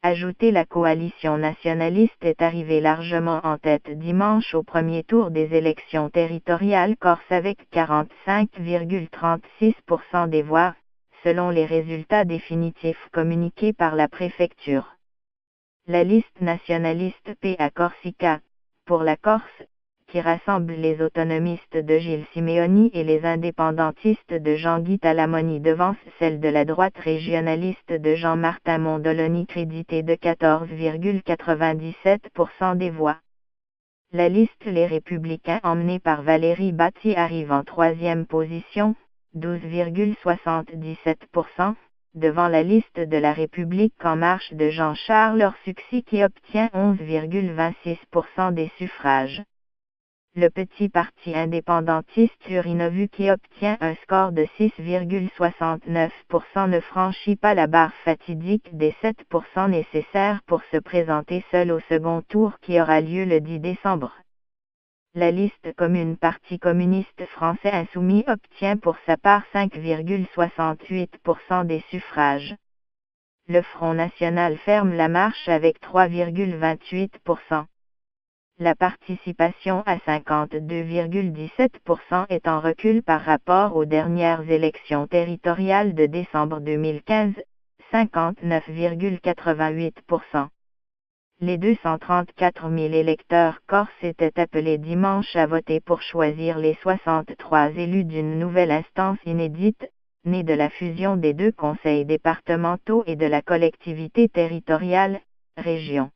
Ajoutez, la coalition nationaliste est arrivée largement en tête dimanche au premier tour des élections territoriales corses avec 45,36% des voix, selon les résultats définitifs communiqués par la préfecture. La liste nationaliste PA Corsica, pour la Corse, qui rassemble les autonomistes de Gilles Simeoni et les indépendantistes de Jean-Guy Talamoni, devance celle de la droite régionaliste de Jean-Martin Mondoloni, crédité de 14,97% des voix. La liste Les Républicains, emmenée par Valérie Batti, arrive en troisième position, 12,77%, devant la liste de La République En Marche de Jean-Charles Orsuxy qui obtient 11,26% des suffrages. Le petit parti indépendantiste Urinovu, qui obtient un score de 6,69%, ne franchit pas la barre fatidique des 7% nécessaires pour se présenter seul au second tour qui aura lieu le 10 décembre. La liste commune Parti communiste français insoumis obtient pour sa part 5,68% des suffrages. Le Front national ferme la marche avec 3,28%. La participation à 52,17% est en recul par rapport aux dernières élections territoriales de décembre 2015, 59,88%. Les 234 000 électeurs corses étaient appelés dimanche à voter pour choisir les 63 élus d'une nouvelle instance inédite, née de la fusion des deux conseils départementaux et de la collectivité territoriale, région.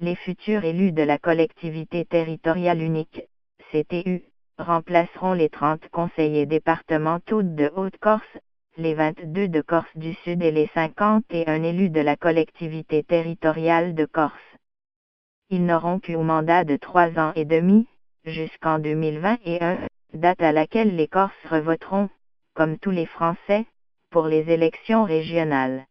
Les futurs élus de la collectivité territoriale unique, CTU, remplaceront les 30 conseillers départementaux de Haute-Corse, les 22 de Corse du Sud et les 51 élus de la collectivité territoriale de Corse. Ils n'auront qu'un mandat de 3 ans et demi, jusqu'en 2021, date à laquelle les Corses revoteront, comme tous les Français, pour les élections régionales.